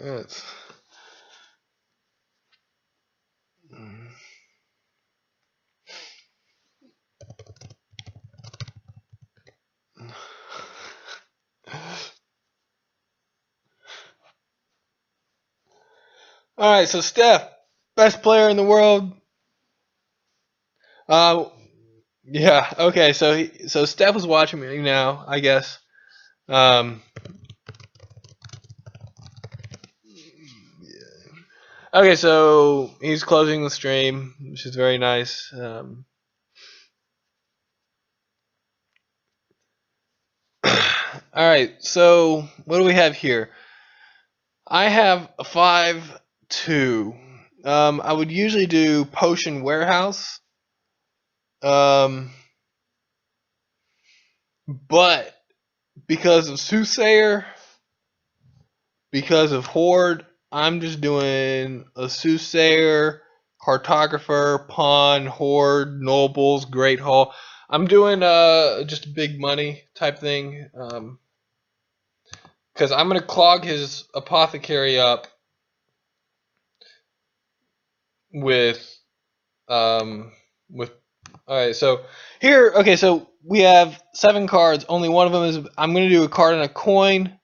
That's... All right, so Stef, best player in the world. Yeah. Okay. So Stef was watching me now, I guess. Um. Okay, so he's closing the stream, which is very nice. All right. So what do we have here? I have a 5-2. I would usually do Potion Warehouse. But because of Soothsayer, because of Hoard, I'm just doing a Soothsayer, Cartographer, Pawn, Hoard, Nobles, Great Hall. I'm doing just a big money type thing. Because I'm gonna clog his apothecary up with with. All right, so here, okay, so we have 7 cards. Only one of them is. I'm gonna do a card and a coin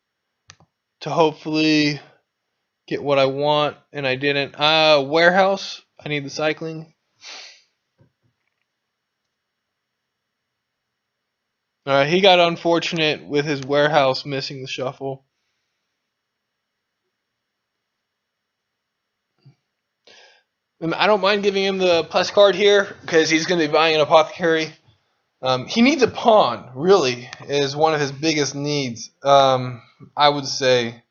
to hopefully get what I want, and I didn't. Warehouse. I need the cycling. All right, he got unfortunate with his warehouse missing the shuffle. I don't mind giving him the plus card here because he's going to be buying an apothecary. He needs a pawn, really, is one of his biggest needs. I would say.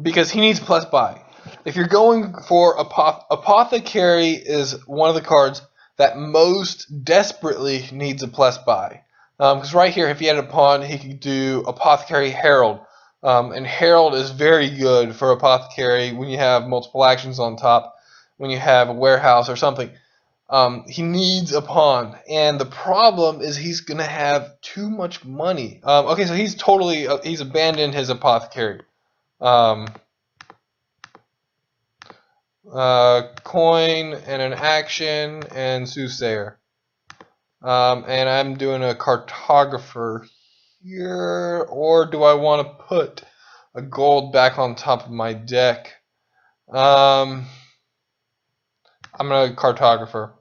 Because he needs plus buy. If you're going for apothecary is one of the cards that most desperately needs a plus buy. Because right here, if he had a pawn, he could do apothecary herald. And herald is very good for apothecary when you have multiple actions on top, when you have a warehouse or something. He needs a pawn, and the problem is he's gonna have too much money. Okay, so he's totally he's abandoned his apothecary. Coin and an action and Soothsayer. And I'm doing a cartographer here, or do I want to put a gold back on top of my deck? I'm gonna cartographer.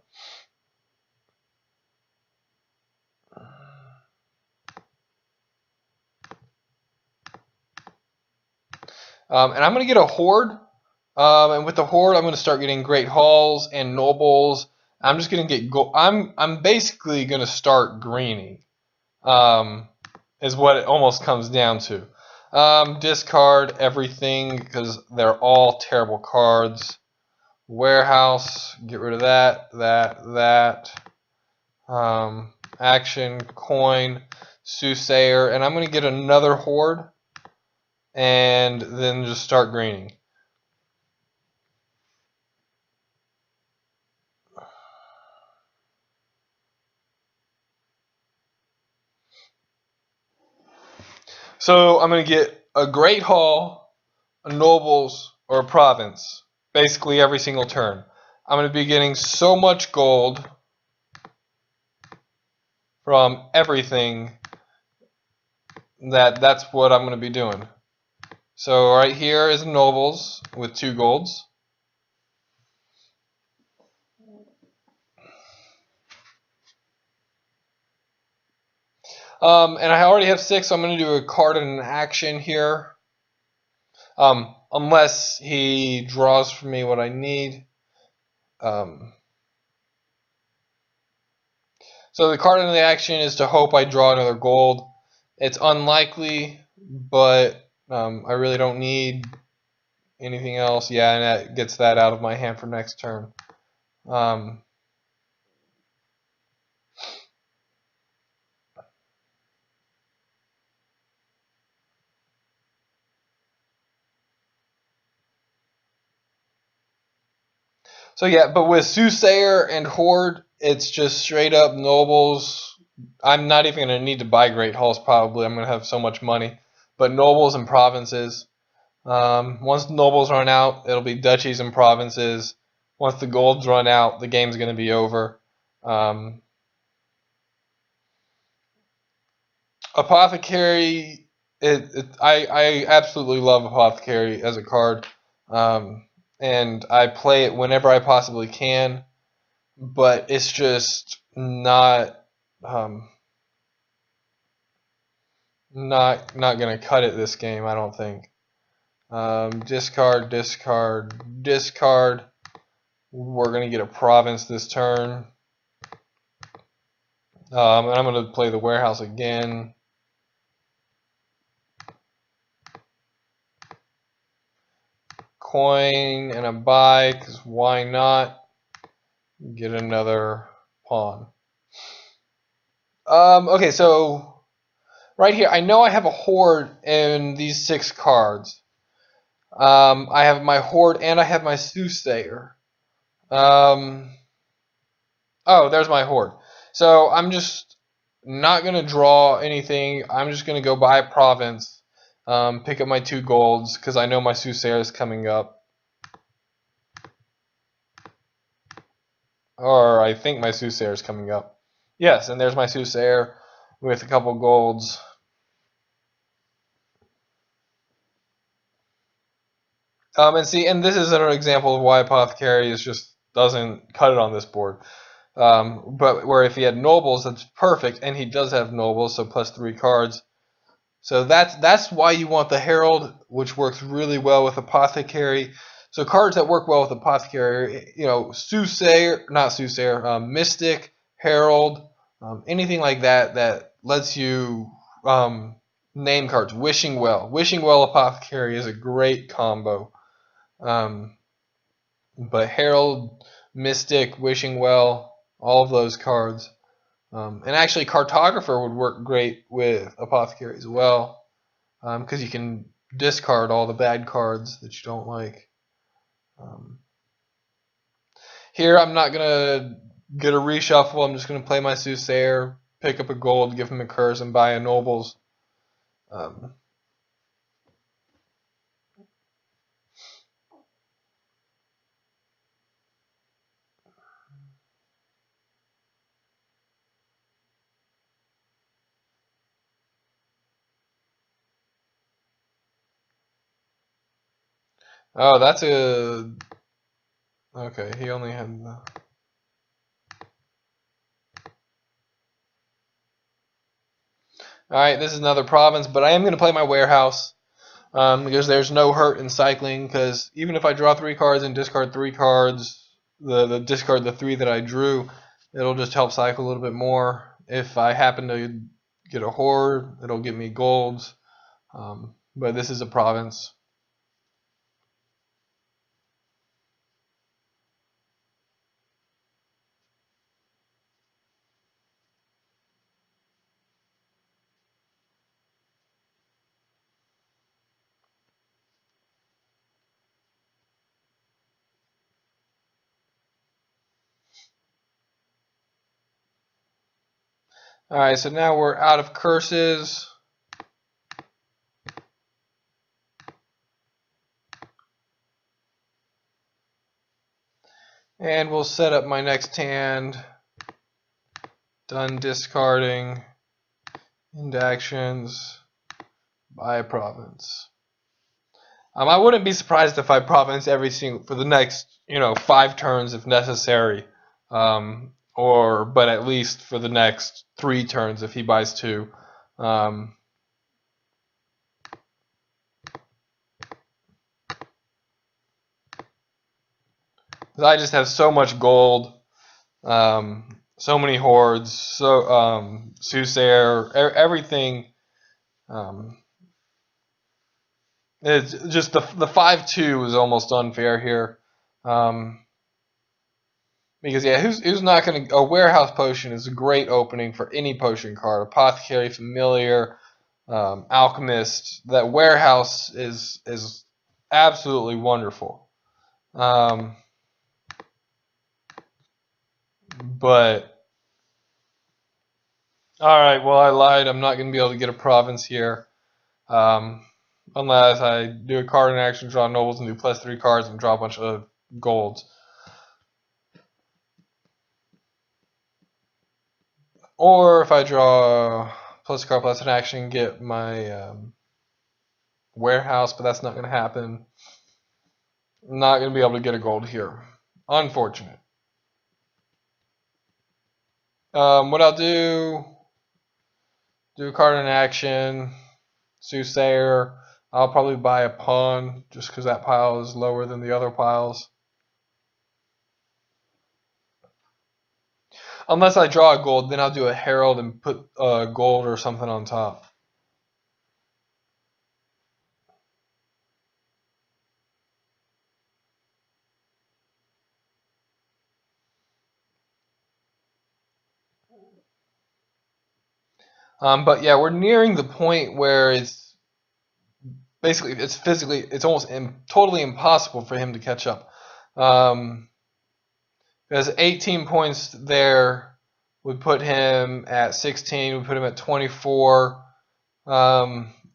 And I'm gonna get a Hoard. And with the Hoard, I'm gonna start getting Great Halls and Nobles. I'm just gonna get gold. I'm basically gonna start greening. Is what it almost comes down to. Discard everything because they're all terrible cards. Warehouse, get rid of that. Action, coin, Soothsayer, and I'm going to get another Hoard and then just start greening. So I'm going to get a Great Hall, a Nobles, or a Province, basically every single turn. I'm going to be getting so much gold from everything that's what I'm going to be doing. So right here is Nobles with 2 golds. And I already have 6, so I'm going to do a card and an action here. Unless he draws for me what I need. So the card and the action is to hope I draw another gold. It's unlikely, but I really don't need anything else. Yeah, and that gets that out of my hand for next turn. So yeah, but with Soothsayer and Hoard, it's just straight up Nobles. I'm not even going to need to buy Great Halls probably. I'm going to have so much money. but nobles and provinces. Once nobles run out, it'll be duchies and provinces. Once the golds run out, the game's going to be over. Apothecary, I absolutely love Apothecary as a card, and I play it whenever I possibly can. But it's just not gonna cut it this game, I don't think. Discard, discard, discard. We're gonna get a province this turn. And I'm gonna play the warehouse again. Coin and a buy, because why not? Get another pawn. Okay, so right here, I know I have a Hoard in these 6 cards. I have my Hoard and I have my Soothsayer. Oh, there's my Hoard. So I'm just not going to draw anything. I'm just going to go buy a province, pick up my 2 golds, because I know my Soothsayer is coming up. Or I think my Soothsayer is coming up. Yes, and there's my Soothsayer with a couple golds. And this is an example of why Apothecary just doesn't cut it on this board. But where if he had nobles, that's perfect, and he does have nobles, so plus 3 cards. So that's why you want the Herald, which works really well with Apothecary. So cards that work well with Apothecary, Soothsayer, not Soothsayer, Mystic, Herald, anything like that lets you name cards. Wishing Well. Wishing Well Apothecary is a great combo. But Herald, Mystic, Wishing Well, all of those cards. And actually Cartographer would work great with Apothecary as well, because you can discard all the bad cards that you don't like. Here I'm not going to get a reshuffle. I'm just going to play my Soothsayer, pick up a gold, give him a curse, and buy a nobles. Oh, that's a... Okay, he only had the... Alright, this is another province, but I am going to play my warehouse, because there's no hurt in cycling, because even if I draw 3 cards and discard 3 cards, the discard the 3 that I drew, it'll just help cycle a little bit more. If I happen to get a Hoard, it'll give me golds, but this is a province. Alright, so now we're out of curses. And we'll set up my next hand. Done discarding. Into actions. Buy a province. I wouldn't be surprised if I province every single for the next 5 turns if necessary, but at least for the next 3 turns if he buys 2. I just have so much gold, so many Hoards, so Soothsayer, everything. It's just the 5-2 is almost unfair here, because who's not going to... A Warehouse Potion is a great opening for any potion card. Apothecary, Familiar, Alchemist. That Warehouse is absolutely wonderful. But alright, well, I lied. I'm not going to be able to get a province here. Unless I do a card in action, draw nobles, and do +3 cards and draw a bunch of golds. Or if I draw plus a card plus an action, get my warehouse, but that's not going to happen. I'm not going to be able to get a gold here. Unfortunate. What I'll do a card in action, Soothsayer. I'll probably buy a pawn just because that pile is lower than the other piles. Unless I draw a gold, then I'll do a herald and put gold or something on top. But yeah, we're nearing the point where it's basically, it's almost totally impossible for him to catch up. Because 18 points there would put him at 16, would put him at 24.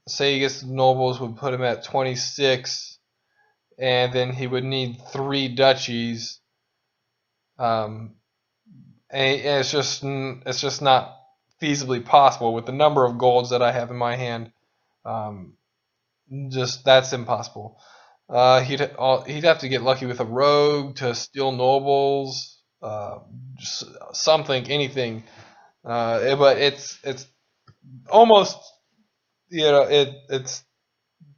Say he gets the nobles, would put him at 26, and then he would need 3 duchies. And it's just not feasibly possible with the number of golds that I have in my hand. Just that's impossible. He'd have to get lucky with a rogue to steal nobles, something, anything. But it's almost, it's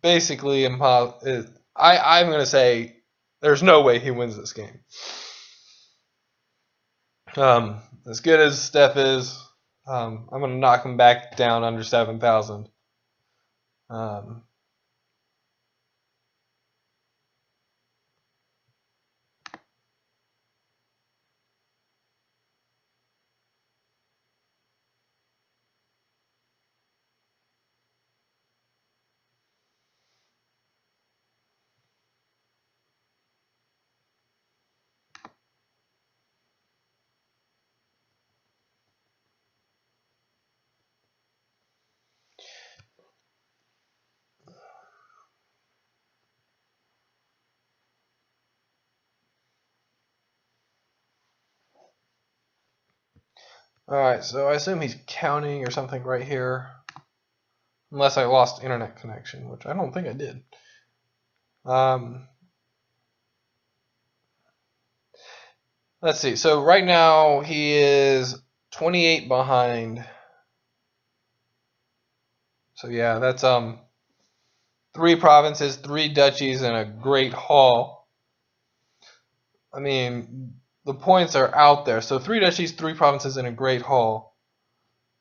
basically impossible. I'm gonna say there's no way he wins this game. As good as Stef is, I'm gonna knock him back down under 7,000. Alright, so I assume he's counting or something right here. Unless I lost internet connection, which I don't think I did. Let's see. So right now he is 28 behind. So yeah, that's 3 provinces, 3 duchies, and a great hall. I mean, the points are out there. So 3 duchies, 3 provinces, and a great hall.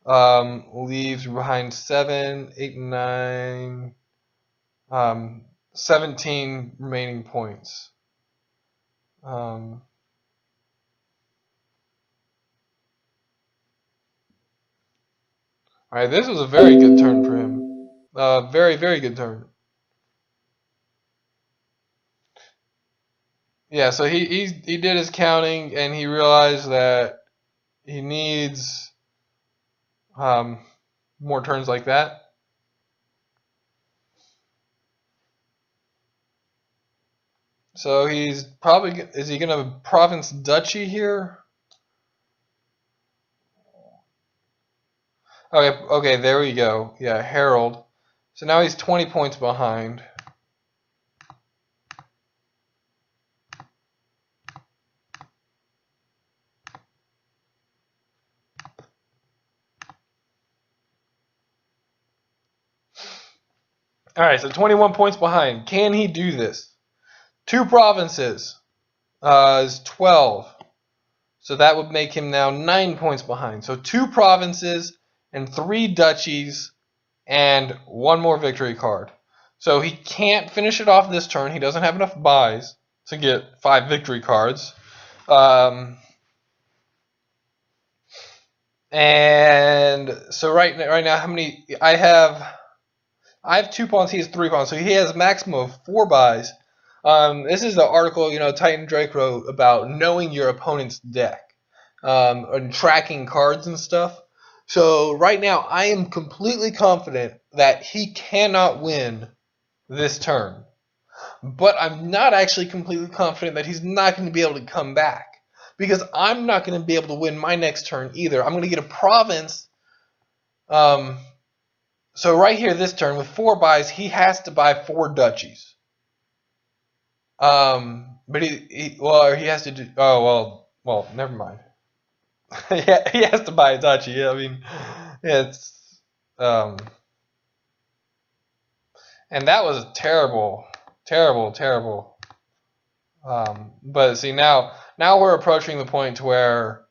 Leaves behind 7, 8, 9, 17 remaining points. Alright, this was a very good turn for him. Very, very good turn. Yeah, so he did his counting and he realized that he needs more turns like that. So he's probably, is he gonna province duchy here? Okay, there we go. Yeah, herald. So now he's 20 points behind. Alright, so 21 points behind. Can he do this? 2 provinces is 12. So that would make him now 9 points behind. So 2 provinces and 3 duchies and 1 more victory card. So he can't finish it off this turn. He doesn't have enough buys to get 5 victory cards. And so right now, how many? I have 2 pawns. He has 3 pawns. So he has a maximum of 4 buys. This is the article, Titan Drake wrote about knowing your opponent's deck and tracking cards and stuff. So right now, I am completely confident that he cannot win this turn. But I'm not actually completely confident that he's not going to be able to come back. Because I'm not going to be able to win my next turn either. I'm going to get a province. So right here, this turn, with 4 buys, he has to buy 4 duchies. But he has to do. Oh well, never mind. Yeah, he has to buy a duchy. I mean, it's and that was a terrible. But see now we're approaching the point where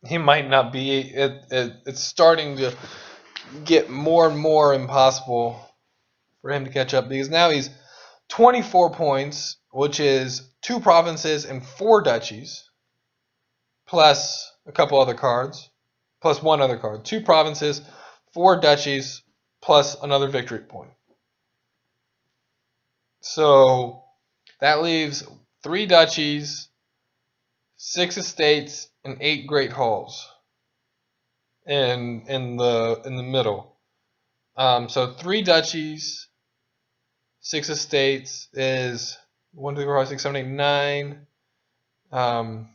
he might not be. It's starting to get more and more impossible for him to catch up, because now he's 24 points, which is 2 provinces and 4 duchies, plus a couple other cards, plus 1 other card. 2 provinces, 4 duchies, plus another victory point. So that leaves 3 duchies, 6 estates, and 8 great halls in the middle. So 3 duchies, 6 estates is 1, 2, 3, 4, 5, 6, 7, 8, 9.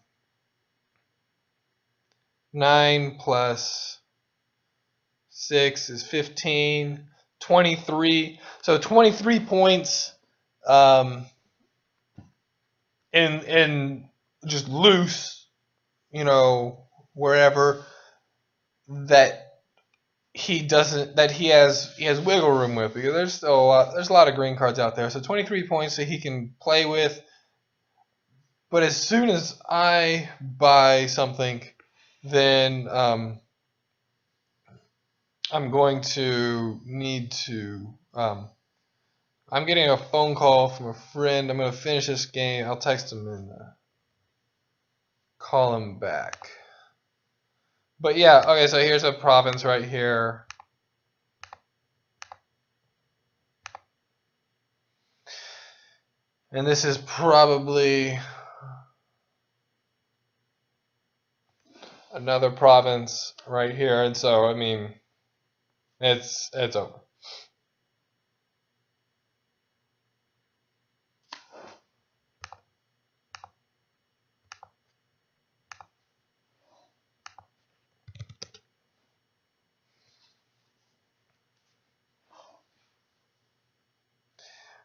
9 plus 6 is 15. 23. So 23 points in just loose, wherever that he has wiggle room with, because there's a lot of green cards out there. So 23 points that he can play with. But as soon as I buy something, then I'm going to need to. I'm getting a phone call from a friend. I'm going to finish this game. I'll text him and call him back. But yeah, okay, so here's a province right here. And this is probably another province right here. And so, I mean, it's over.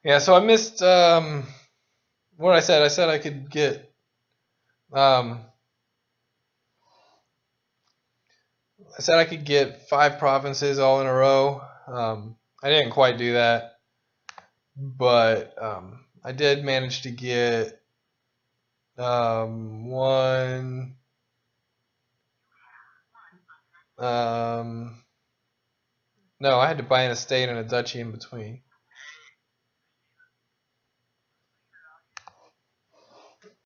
Yeah, so I missed what I said. I said I could get I said I could get 5 provinces all in a row. I didn't quite do that, but I did manage to get one. No, I had to buy an estate and a duchy in between.